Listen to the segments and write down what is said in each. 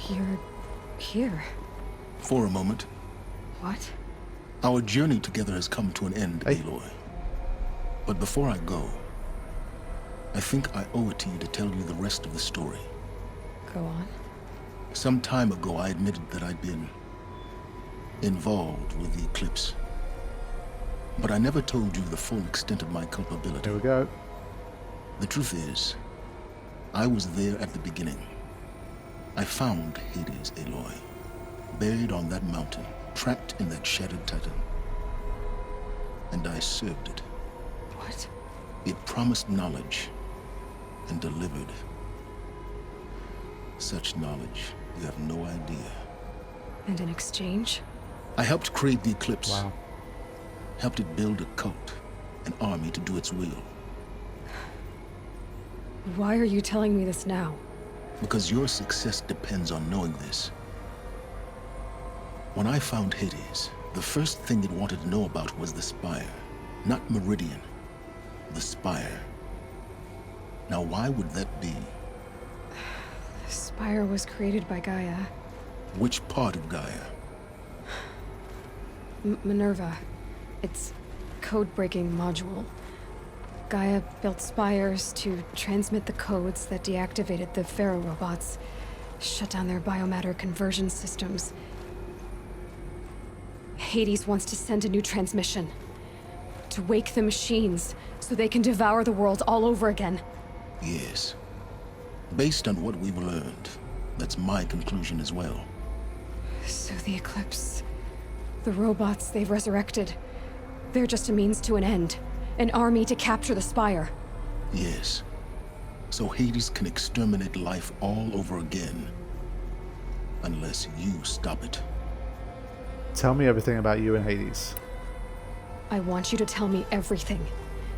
You're here. For a moment. What? Our journey together has come to an end, Aloy. But before I go, I think I owe it to you to tell you the rest of the story. Go on. Some time ago, I admitted that I'd been involved with the Eclipse. But I never told you the full extent of my culpability. Here we go. The truth is, I was there at the beginning. I found Hades, Aloy, buried on that mountain, trapped in that shattered titan. And I served it. What? It promised knowledge and delivered. Such knowledge, you have no idea. And in exchange? I helped create the Eclipse. Wow. Helped it build a cult, an army to do its will. Why are you telling me this now? Because your success depends on knowing this. When I found Hades, the first thing it wanted to know about was the Spire. Not Meridian. The Spire. Now why would that be? The Spire was created by Gaia. Which part of Gaia? Minerva. It's code-breaking module. Gaia built spires to transmit the codes that deactivated the Pharaoh robots, shut down their biomatter conversion systems. Hades wants to send a new transmission. To wake the machines, so they can devour the world all over again. Yes. Based on what we've learned, that's my conclusion as well. So the Eclipse... the robots they've resurrected... they're just a means to an end. An army to capture the Spire. Yes. So Hades can exterminate life all over again. Unless you stop it. Tell me everything about you and Hades. I want you to tell me everything.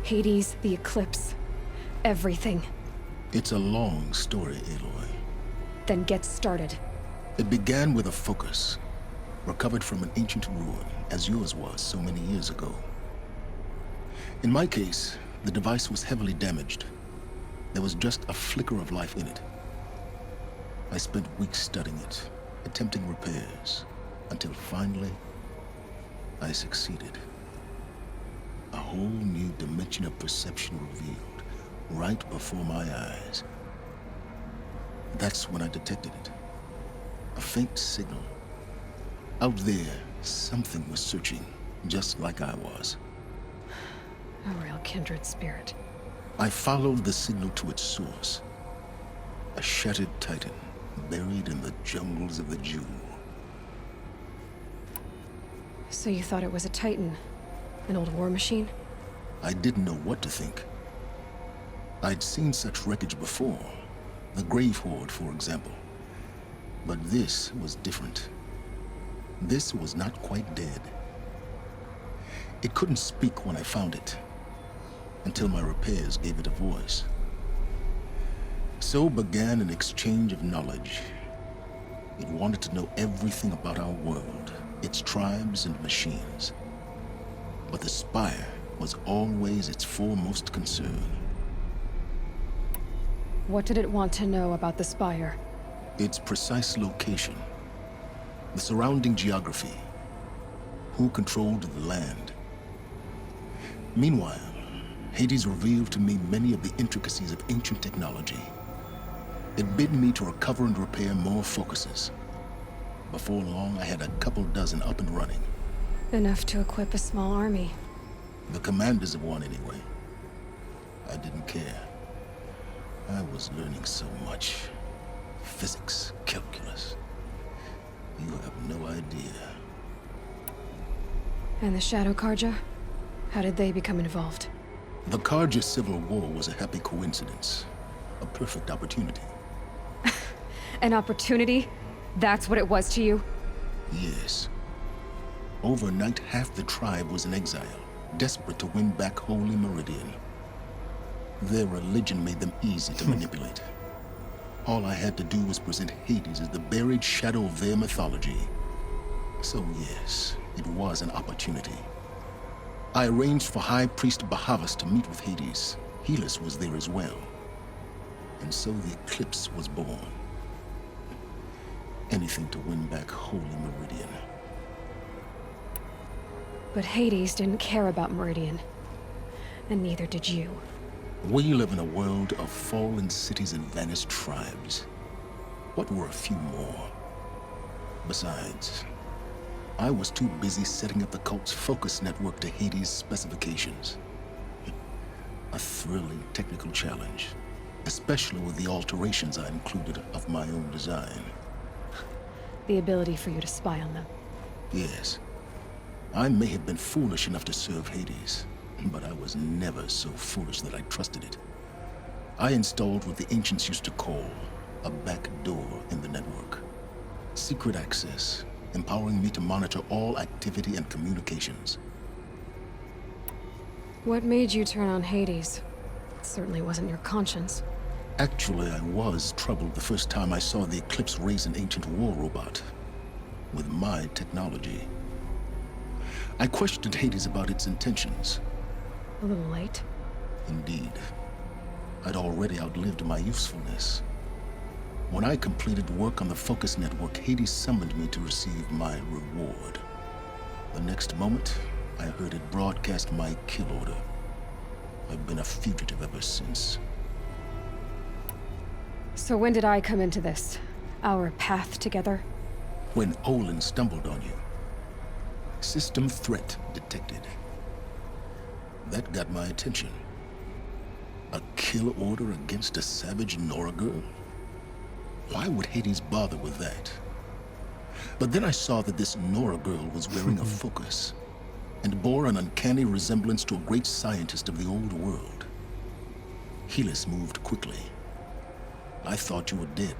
Hades, the Eclipse. Everything. It's a long story, Aloy. Then get started. It began with a focus. Recovered from an ancient ruin, as yours was so many years ago. In my case, the device was heavily damaged. There was just a flicker of life in it. I spent weeks studying it, attempting repairs, until finally, I succeeded. A whole new dimension of perception revealed, right before my eyes. That's when I detected it. A faint signal. Out there, something was searching, just like I was. A real kindred spirit. I followed the signal to its source. A shattered titan, buried in the jungles of the Jewel. So you thought it was a Titan? An old war machine? I didn't know what to think. I'd seen such wreckage before. The Grave Horde, for example. But this was different. This was not quite dead. It couldn't speak when I found it, until my repairs gave it a voice. So began an exchange of knowledge. It wanted to know everything about our world, its tribes and machines. But the Spire was always its foremost concern. What did it want to know about the Spire? Its precise location, the surrounding geography, who controlled the land. Meanwhile, Hades revealed to me many of the intricacies of ancient technology. It bid me to recover and repair more focuses. Before long, I had a couple dozen up and running. Enough to equip a small army. The commanders of one, anyway. I didn't care. I was learning so much. Physics, calculus. You have no idea. And the Shadow Karja? How did they become involved? The Karja Civil War was a happy coincidence. A perfect opportunity. An opportunity? That's what it was to you? Yes. Overnight, half the tribe was in exile, desperate to win back Holy Meridian. Their religion made them easy to manipulate. All I had to do was present Hades as the buried shadow of their mythology. So yes, it was an opportunity. I arranged for High Priest Bahavas to meet with Hades. Helis was there as well. And so the Eclipse was born. Anything to win back Holy Meridian. But Hades didn't care about Meridian. And neither did you. We live in a world of fallen cities and vanished tribes. What were a few more? Besides, I was too busy setting up the cult's focus network to Hades' specifications. A thrilling technical challenge, especially with the alterations I included of my own design. The ability for you to spy on them. Yes, I may have been foolish enough to serve Hades, but I was never so foolish that I trusted it. I installed what the ancients used to call a back door in the network. Secret access, empowering me to monitor all activity and communications. What made you turn on Hades? It certainly wasn't your conscience. Actually, I was troubled the first time I saw the Eclipse raise an ancient war robot. With my technology. I questioned Hades about its intentions. A little late. Indeed. I'd already outlived my usefulness. When I completed work on the Focus Network, Hades summoned me to receive my reward. The next moment, I heard it broadcast my kill order. I've been a fugitive ever since. So when did I come into this? Our path together? When Olin stumbled on you. System threat detected. That got my attention. A kill order against a savage Nora girl? Why would Hades bother with that? But then I saw that this Nora girl was wearing a focus, and bore an uncanny resemblance to a great scientist of the old world. Helis moved quickly. I thought you were dead.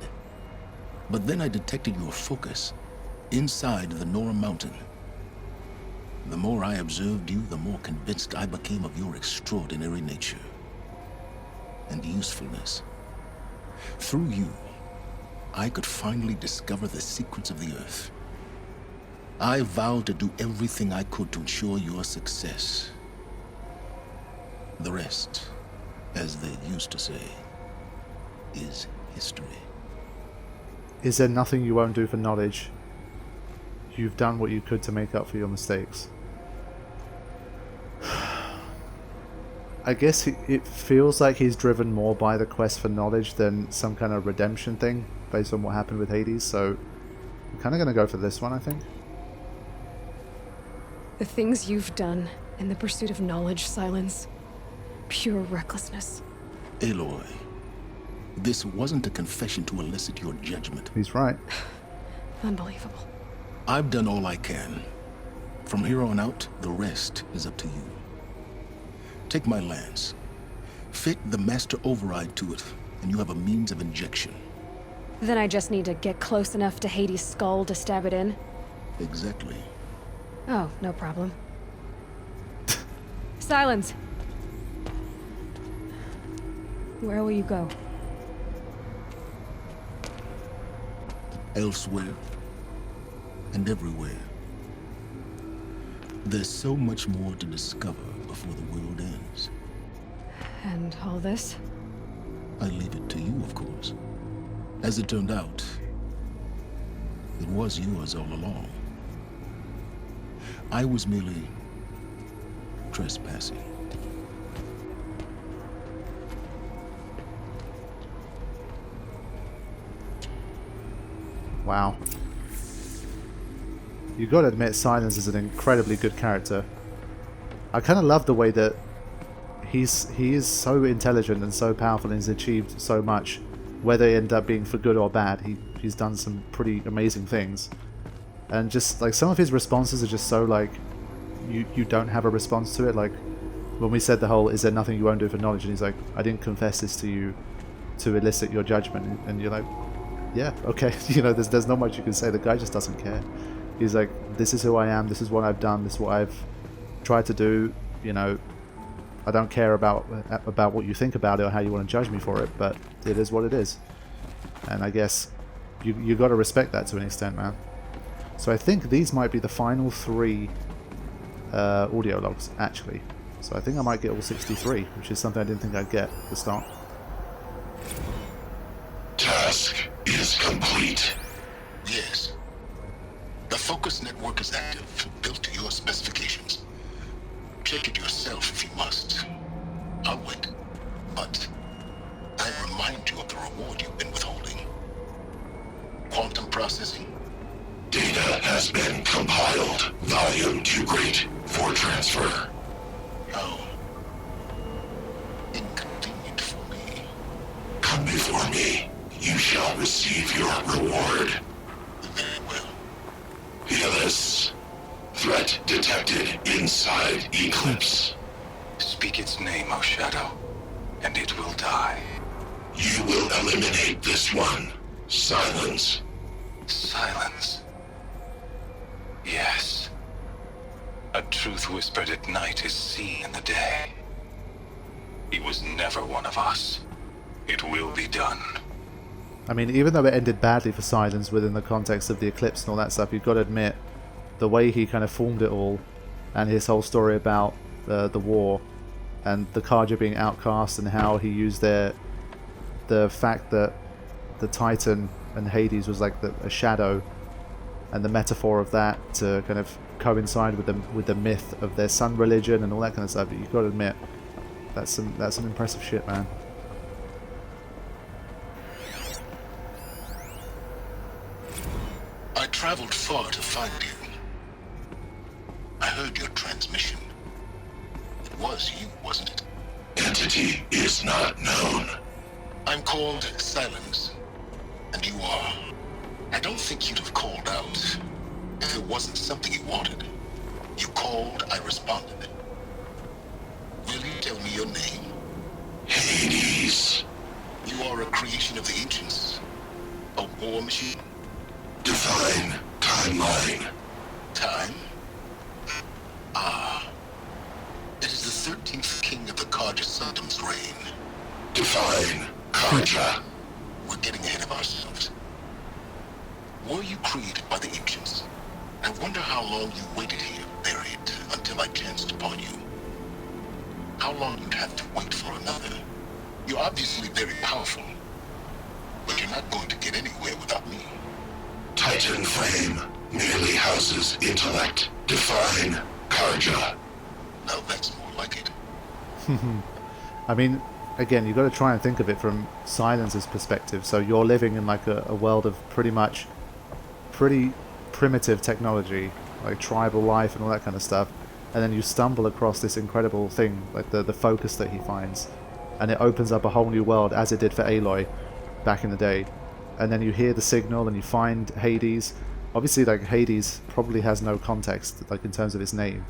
But then I detected your focus, inside the Nora mountain. The more I observed you, the more convinced I became of your extraordinary nature and usefulness. Through you, I could finally discover the secrets of the Earth. I vowed to do everything I could to ensure your success. The rest, as they used to say, is history. Is there nothing you won't do for knowledge? You've done what you could to make up for your mistakes. I guess it feels like he's driven more by the quest for knowledge than some kind of redemption thing based on what happened with Hades, so I'm kind of going to go for this one, I think. The things you've done in the pursuit of knowledge, Sylens. Pure recklessness. Aloy, this wasn't a confession to elicit your judgment. He's right. Unbelievable. I've done all I can. From here on out, the rest is up to you. Take my lance. Fit the master override to it, and you have a means of injection. Then I just need to get close enough to Hades' skull to stab it in? Exactly. Oh, no problem. Sylens! Where will you go? Elsewhere. And everywhere. There's so much more to discover before the world ends. And all this? I leave it to you, of course. As it turned out, it was yours all along. I was merely trespassing. Wow. You gotta admit, Sylens is an incredibly good character. I kind of love the way that he is so intelligent and so powerful and has achieved so much. Whether it end up being for good or bad, he's done some pretty amazing things. And just like some of his responses are just so like you don't have a response to it. Like when we said the whole "is there nothing you won't do for knowledge," and he's like, "I didn't confess this to you to elicit your judgment," and you're like, "Yeah, okay." You know, there's not much you can say. The guy just doesn't care. He's like, "This is who I am. This is what I've done. This is what I've tried to do. You know, I don't care about what you think about it or how you want to judge me for it, but it is what it is." And I guess you got to respect that to an extent, man. So I think these might be the final 3 audio logs, actually. So I think I might get all 63, which is something I didn't think I'd get at the start. Task is complete. Yes. focus network is active, built to your specifications. Check it yourself if you must. I'll wait. But I remind you of the reward you've been withholding. Quantum processing. Data has been compiled. Volume too great for transfer. How inconvenient for me. Come before me. You shall receive your reward. Very well. HADES. Threat detected inside Eclipse. Speak its name, O Shadow, and it will die. You will eliminate this one. Sylens. Silence. Yes. A truth whispered at night is seen in the day. He was never one of us. It will be done. I mean, even though it ended badly for Sylens within the context of the Eclipse and all that stuff, you've got to admit, the way he kind of formed it all, and his whole story about the war, and the Karja being outcast, and how he used the fact that the Titan and Hades was like a shadow, and the metaphor of that to kind of coincide with the myth of their sun religion and all that kind of stuff. But you've got to admit, that's some impressive shit, man. I traveled far to find you. I heard your transmission. It was you, wasn't it? Entity is not known. I'm called Sylens, and you are. I don't think you'd have called out if it wasn't something you wanted. You called, I responded. Will you tell me your name? HADES. You are a creation of the ancients. A war machine. Define timeline. Time? Ah. It is the 13th king of the Karja Sanctum's reign. Define Karja. We're getting ahead of ourselves. Were you created by the ancients? I wonder how long you waited here, buried, until I chanced upon you. How long you'd have to wait for another. You're obviously very powerful, but you're not going to get anywhere without me. Titan flame merely houses intellect. Define Karja. Now that's more like it. I mean, again, you've got to try and think of it from Sylens' perspective. So you're living in like a world of pretty primitive technology, like tribal life and all that kind of stuff, and then you stumble across this incredible thing, like the focus that he finds, and it opens up a whole new world, as it did for Aloy back in the day. And then you hear the signal and you find Hades. Obviously, like, Hades probably has no context, like, in terms of its name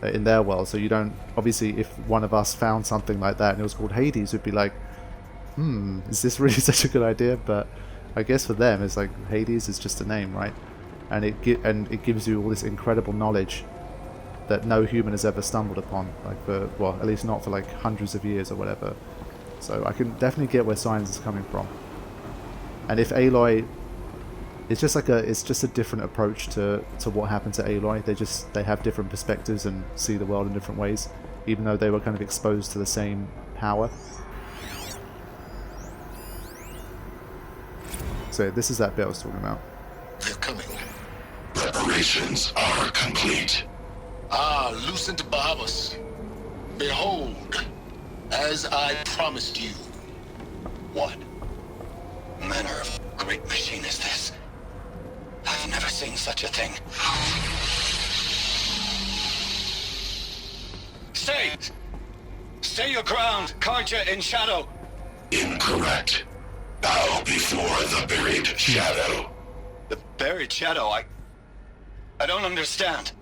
in their world, so you don't, obviously, if one of us found something like that and it was called Hades, we'd be like, is this really such a good idea? But I guess for them, it's like, Hades is just a name, right? And it gives you all this incredible knowledge that no human has ever stumbled upon, like, for, well, at least not for like hundreds of years or whatever. So I can definitely get where science is coming from. And if Aloy, it's just a different approach to what happened to Aloy. They have different perspectives and see the world in different ways, even though they were kind of exposed to the same power. So this is that bit I was talking about. They're coming. Preparations are complete. Ah, loosen to Bahamas. Behold, as I promised you. What manner of great machine is this? I've never seen such a thing. Stay! Stay your ground, Karja in shadow! Incorrect. Bow before the buried shadow. The buried shadow, I don't understand.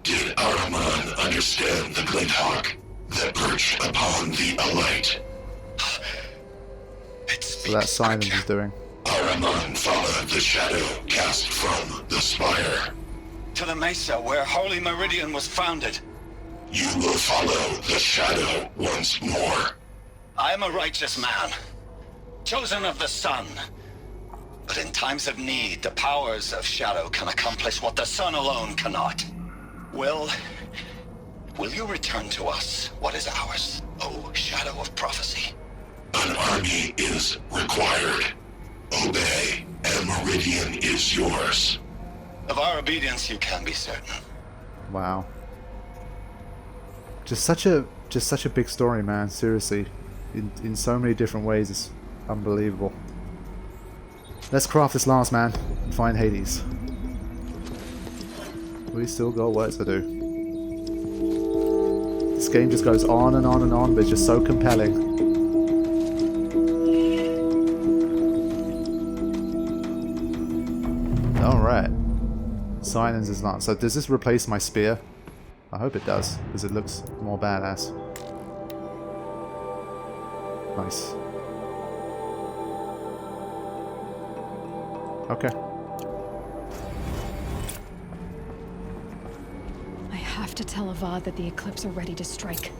Did Ahriman understand the glint hawk that perched upon the alight? So that's Sylens is doing. Ahriman followed the shadow cast from the spire. To the mesa where Holy Meridian was founded. You will follow the shadow once more. I am a righteous man, chosen of the sun. But in times of need, the powers of shadow can accomplish what the sun alone cannot. Will you return to us what is ours, O Shadow of Prophecy? An army is required. Obey, and Meridian is yours. Of our obedience, you can be certain. Wow. Just such a big story, man. Seriously, in so many different ways, it's unbelievable. Let's craft this last man and find Hades. We still got work to do. This game just goes on and on and on, but it's just so compelling. Alright. Sylens is not. So does this replace my spear? I hope it does, because it looks more badass. Nice. Okay. I have to tell Avad that the Eclipse are ready to strike.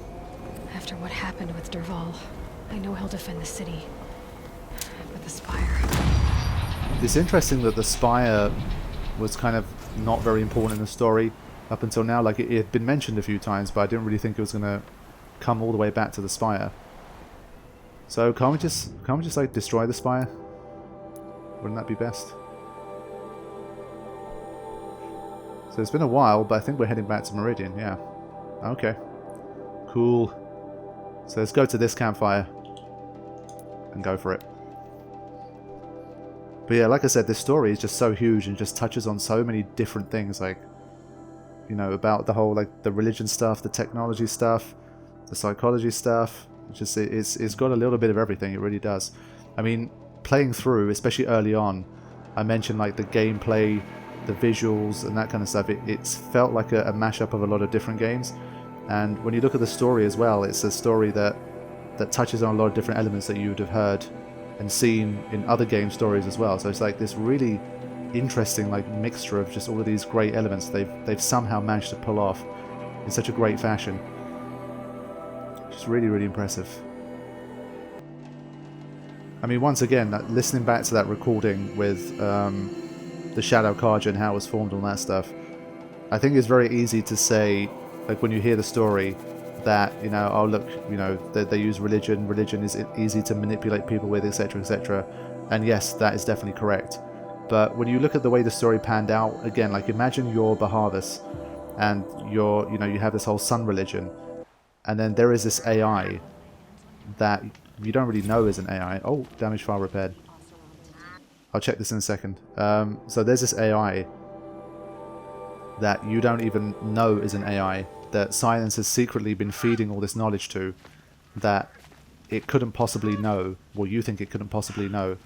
After what happened with Dervahl, I know he'll defend the city. But the Spire... It's interesting that the Spire was kind of not very important in the story up until now. Like, it had been mentioned a few times, but I didn't really think it was going to come all the way back to the Spire. So can't we just like destroy the Spire? Wouldn't that be best? So it's been a while, but I think we're heading back to Meridian, yeah. Okay. Cool. So let's go to this campfire and go for it. But yeah, like I said, this story is just so huge and just touches on so many different things, like, you know, about the whole, like, the religion stuff, the technology stuff, the psychology stuff. It's got a little bit of everything, it really does. I mean, playing through, especially early on, I mentioned, like, the gameplay, the visuals, and that kind of stuff. It's felt like a mashup of a lot of different games. And when you look at the story as well, it's a story that touches on a lot of different elements that you would have heard and seen in other game stories as well. So it's like this really interesting, like, mixture of just all of these great elements they've somehow managed to pull off in such a great fashion. Just really, really impressive. I mean, once again, listening back to that recording with the Shadow Carja and how it was formed and all that stuff, I think it's very easy to say, like, when you hear the story, that, you know, oh look, you know, they use religion is easy to manipulate people with, etc, etc. And yes, that is definitely correct. But when you look at the way the story panned out, again, like, imagine you're Bahavas and you have this whole sun religion, and then there is this AI that you don't really know is an AI. Oh, damage file repaired. I'll check this in a second. So there's this AI that you don't even know is an AI, that Sylens has secretly been feeding all this knowledge to, that it couldn't possibly know, well, you think it couldn't possibly know.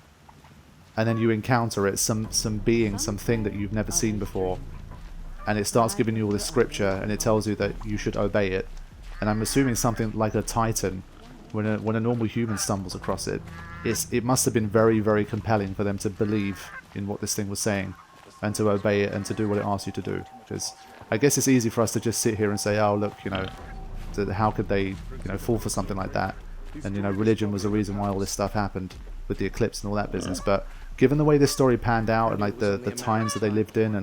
And then you encounter it, some being, something that you've never seen before, and it starts giving you all this scripture, and it tells you that you should obey it. And I'm assuming something like a Titan, when a normal human stumbles across it, it must have been very, very compelling for them to believe in what this thing was saying, and to obey it, and to do what it asks you to do. Because I guess it's easy for us to just sit here and say, oh look, you know, how could they, you know, fall for something like that? And, you know, religion was the reason why all this stuff happened with the Eclipse and all that business. But given the way this story panned out, and like the times that they lived in,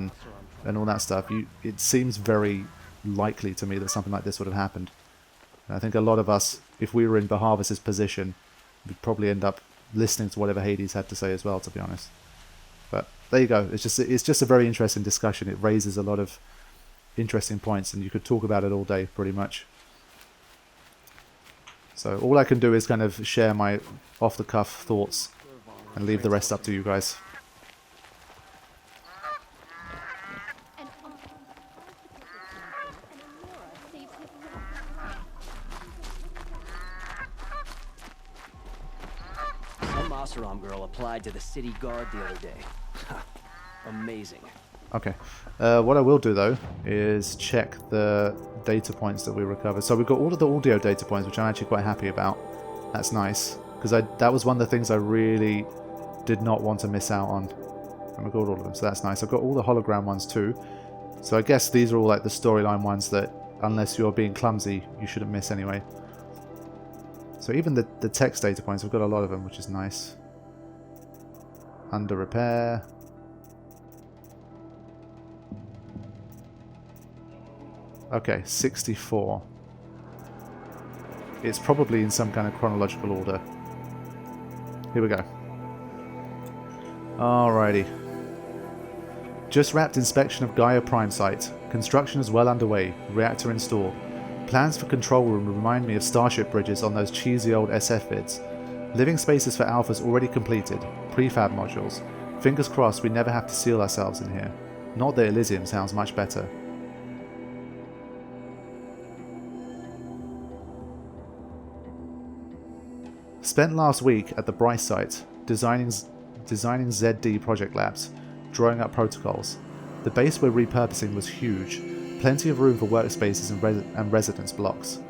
and all that stuff, it seems very likely to me that something like this would have happened. And I think a lot of us, if we were in Bahavas' position, we'd probably end up listening to whatever Hades had to say as well, to be honest. But there you go. It's just a very interesting discussion. It raises a lot of interesting points, and you could talk about it all day, pretty much. So all I can do is kind of share my off-the-cuff thoughts and leave the rest up to you guys. Some Oseram girl applied to the city guard the other day. Amazing. Okay. What I will do, though, is check the data points that we recovered. So we've got all of the audio data points, which I'm actually quite happy about. That's nice, because that was one of the things I really did not want to miss out on. And we got all of them, so that's nice. I've got all the hologram ones too. So I guess these are all like the storyline ones that, unless you're being clumsy, you shouldn't miss anyway. So even the text data points, we've got a lot of them, which is nice. Under repair. Okay, 64. It's probably in some kind of chronological order. Here we go. Alrighty. Just wrapped inspection of Gaia Prime site. Construction is well underway. Reactor installed. Plans for control room remind me of Starship bridges on those cheesy old SF vids. Living spaces for Alphas already completed. Prefab modules. Fingers crossed we never have to seal ourselves in here. Not that Elysium sounds much better. Spent last week at the Bryce site, designing ZD project labs, drawing up protocols. The base we're repurposing was huge, plenty of room for workspaces and residence blocks.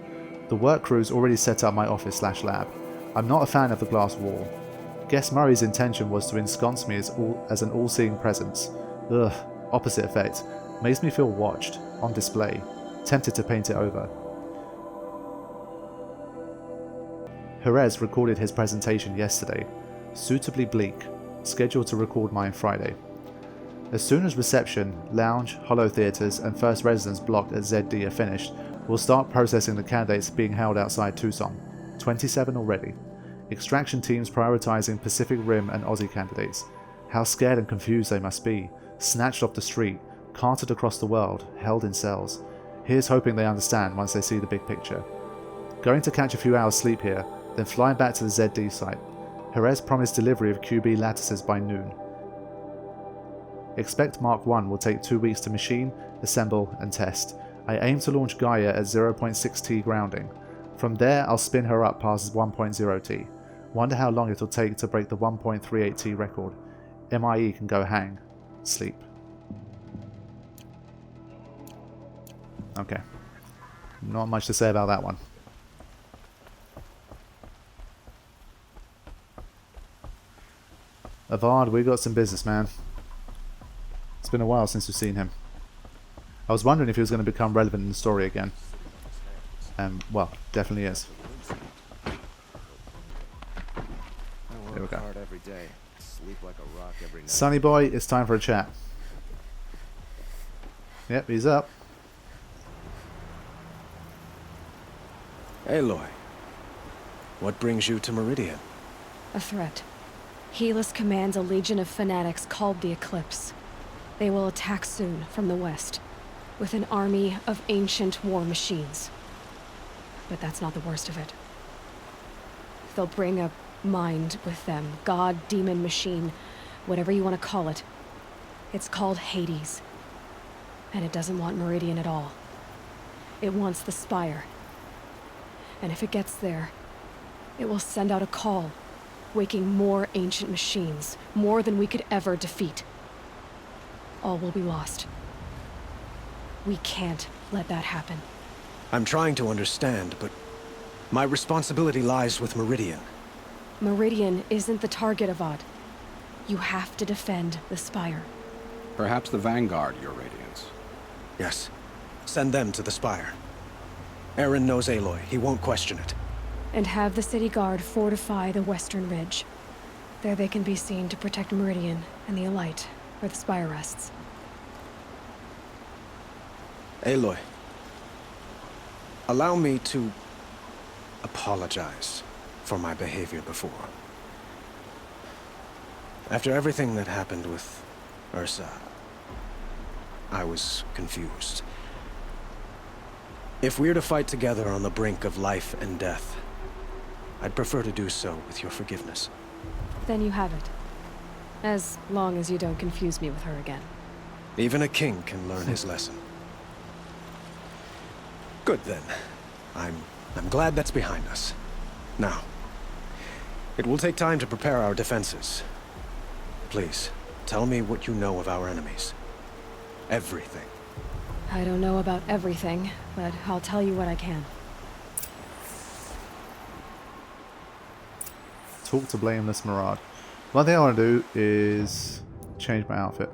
The work crew's already set up my office/lab. I'm not a fan of the glass wall. Guess Murray's intention was to ensconce me as an all-seeing presence. Ugh, opposite effect. Makes me feel watched, on display, tempted to paint it over. Jerez recorded his presentation yesterday, suitably bleak, scheduled to record mine Friday. As soon as reception, lounge, holo theatres and first residence block at ZD are finished, we'll start processing the candidates being held outside Tucson. 27 already. Extraction teams prioritising Pacific Rim and Aussie candidates. How scared and confused they must be. Snatched off the street, carted across the world, held in cells. Here's hoping they understand once they see the big picture. Going to catch a few hours sleep here, then flying back to the ZD site. Jerez promised delivery of QB lattices by noon. Expect Mark 1 will take 2 weeks to machine, assemble and test. I aim to launch Gaia at 0.6T grounding. From there I'll spin her up past 1.0T. Wonder how long it'll take to break the 1.38T record. MIE can go hang. Sleep. Okay. Not much to say about that one. Avad, we got some business, man. It's been a while since we've seen him. I was wondering if he was going to become relevant in the story again. Well, definitely is. There we go. Sonny boy, it's time for a chat. Yep, he's up. Aloy, what brings you to Meridian? A threat. Helus commands a legion of fanatics called the Eclipse. They will attack soon from the west, with an army of ancient war machines. But that's not the worst of it. They'll bring a mind with them, god, demon, machine, whatever you want to call it. It's called Hades. And it doesn't want Meridian at all. It wants the Spire. And if it gets there, it will send out a call, waking more ancient machines, more than we could ever defeat. All will be lost. We can't let that happen. I'm trying to understand, but my responsibility lies with Meridian. Meridian isn't the target, Avad. You have to defend the Spire. Perhaps the Vanguard, Your Radiance. Yes. Send them to the Spire. Aaron knows Aloy. He won't question it. And have the city guard fortify the western ridge. There they can be seen to protect Meridian and the Elite, where the Spire rests. Aloy, allow me to apologize for my behavior before. After everything that happened with Ursa, I was confused. If we're to fight together on the brink of life and death, I'd prefer to do so with your forgiveness. Then you have it. As long as you don't confuse me with her again. Even a king can learn his lesson. Good then. I'm glad that's behind us. Now, it will take time to prepare our defenses. Please, tell me what you know of our enemies. Everything. I don't know about everything, but I'll tell you what I can. Talk to Blameless Mirage. One thing I want to do is change my outfit.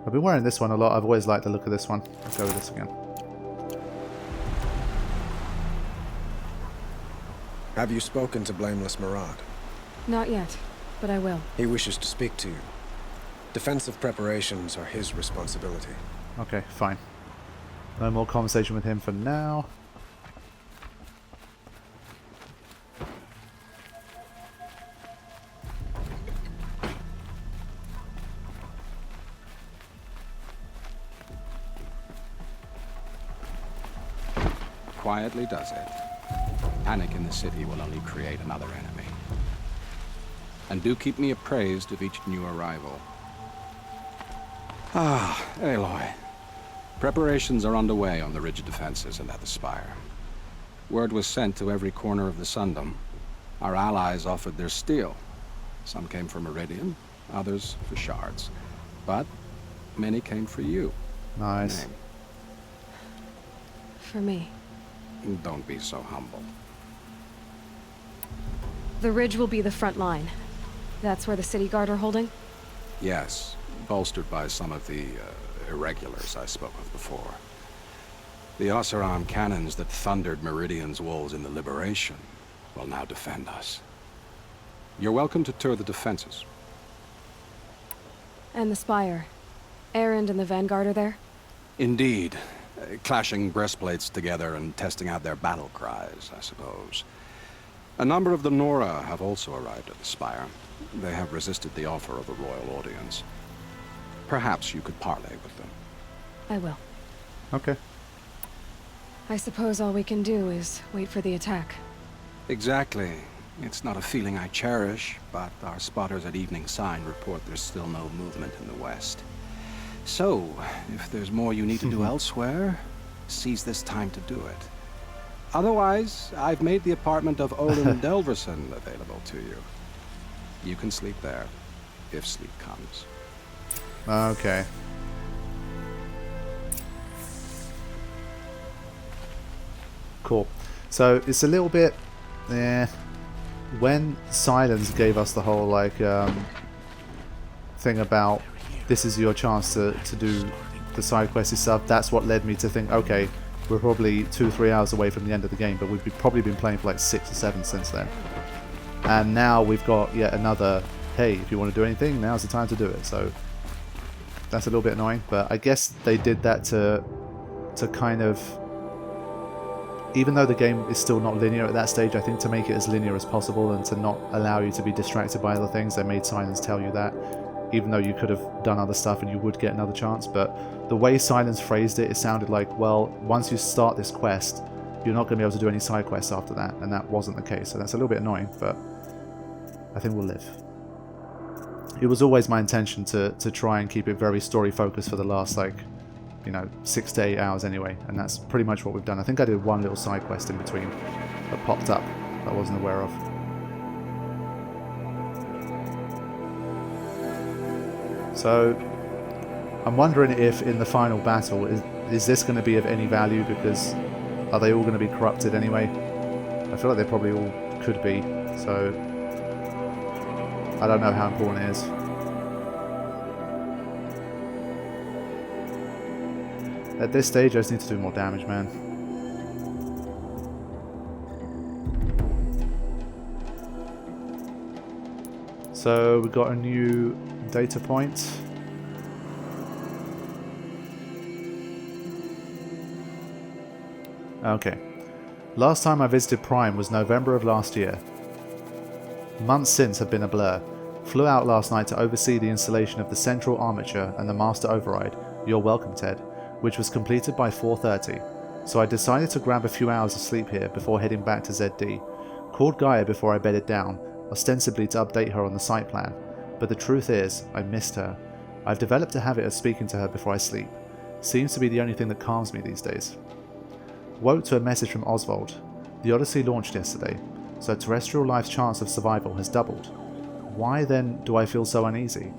I've been wearing this one a lot. I've always liked the look of this one. Let's go with this again. Have you spoken to Blameless Mirage? Not yet, but I will. He wishes to speak to you. Defensive preparations are his responsibility. Okay, fine. No more conversation with him for now. Quietly does it. Panic in the city will only create another enemy. And do keep me appraised of each new arrival. Ah, Aloy. Preparations are underway on the rigid defenses and at the spire. Word was sent to every corner of the Sundom. Our allies offered their steel. Some came for Meridian, others for shards. But many came for you. Nice. Name. For me. Don't be so humble. The ridge will be the front line. That's where the city guard are holding? Yes, bolstered by some of the irregulars I spoke of before. The Oseram cannons that thundered Meridian's walls in the Liberation will now defend us. You're welcome to tour the defenses. And the spire. Erend and the Vanguard are there? Indeed. Clashing breastplates together and testing out their battle cries, I suppose. A number of the Nora have also arrived at the spire. They have resisted the offer of a royal audience. Perhaps you could parley with them. I will. Okay. I suppose all we can do is wait for the attack. Exactly. It's not a feeling I cherish, but our spotters at Evening Sign report there's still no movement in the west. So, if there's more you need to do elsewhere, seize this time to do it. Otherwise, I've made the apartment of Olin Delverson available to you. You can sleep there, if sleep comes. Okay. Cool. So, it's a little bit... When Sylens gave us the whole, like, thing about this is your chance to do the side questy stuff, that's what led me to think, okay, we're probably 2-3 hours away from the end of the game, but we've probably been playing for like 6 or 7 since then. And now we've got yet another, hey, if you want to do anything, now's the time to do it. So that's a little bit annoying, but I guess they did that to kind of, even though the game is still not linear at that stage, I think to make it as linear as possible and to not allow you to be distracted by other things, they made Sylens tell you that, even though you could have done other stuff and you would get another chance. But the way Sylens phrased it, it sounded like, well, once you start this quest, you're not going to be able to do any side quests after that, and that wasn't the case. So that's a little bit annoying, but I think we'll live. It was always my intention to try and keep it very story focused for the last, like, 6 to 8 hours anyway, and that's pretty much what we've done. I think I did one little side quest in between that popped up that I wasn't aware of. So I'm wondering if in the final battle, is this going to be of any value, because are they all going to be corrupted anyway? I feel like they probably all could be, so I don't know how important it is. At this stage I just need to do more damage, man. So we got a new data point. Okay. Last time I visited Prime was November of last year. Months since have been a blur. Flew out last night to oversee the installation of the central armature and the master override, you're welcome Ted, which was completed by 4:30. So I decided to grab a few hours of sleep here before heading back to ZD. Called Gaia before I bedded down, ostensibly to update her on the site plan. But the truth is, I missed her. I've developed a habit of speaking to her before I sleep. Seems to be the only thing that calms me these days. Woke to a message from Oswald. The Odyssey launched yesterday, so terrestrial life's chance of survival has doubled. Why then do I feel so uneasy?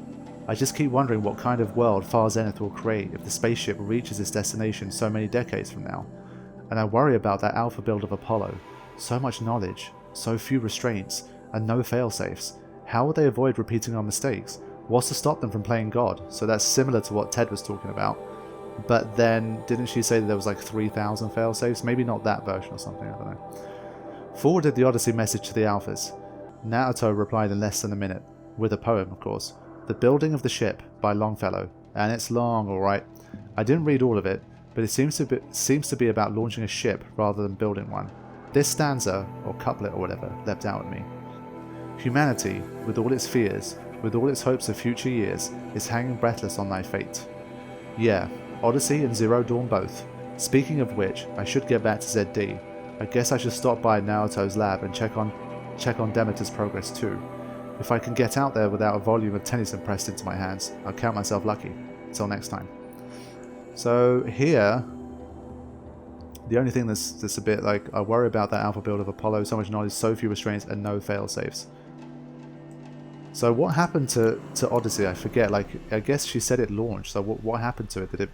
I just keep wondering what kind of world Far Zenith will create if the spaceship reaches its destination so many decades from now. And I worry about that alpha build of Apollo. So much knowledge, so few restraints, and no failsafes. How will they avoid repeating our mistakes? What's to stop them from playing God? So that's similar to what Ted was talking about. But then, didn't she say that there was like 3,000 failsafes? Maybe not that version or something, I don't know. Forwarded the Odyssey message to the Alphas. Naoto replied in less than a minute, with a poem, of course. The Building of the Ship by Longfellow, and it's long, alright. I didn't read all of it, but it seems to be about launching a ship rather than building one. This stanza, or couplet or whatever, leapt out at me. Humanity, with all its fears, with all its hopes of future years, is hanging breathless on thy fate. Yeah, Odyssey and Zero Dawn both. Speaking of which, I should get back to ZD. I guess I should stop by Naruto's lab and check on Demeter's progress too. If I can get out there without a volume of Tennyson pressed into my hands, I'll count myself lucky. Until next time. So here, the only thing that's a bit like, I worry about that alpha build of Apollo, so much knowledge, so few restraints, and no fail-safes. So what happened to Odyssey? I forget, like, I guess she said it launched, so what happened to it? Did it,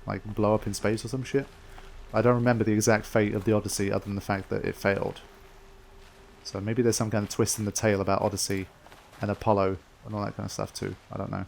like, blow up in space or some shit? I don't remember the exact fate of the Odyssey other than the fact that it failed. So maybe there's some kind of twist in the tale about Odyssey and Apollo and all that kind of stuff too. I don't know.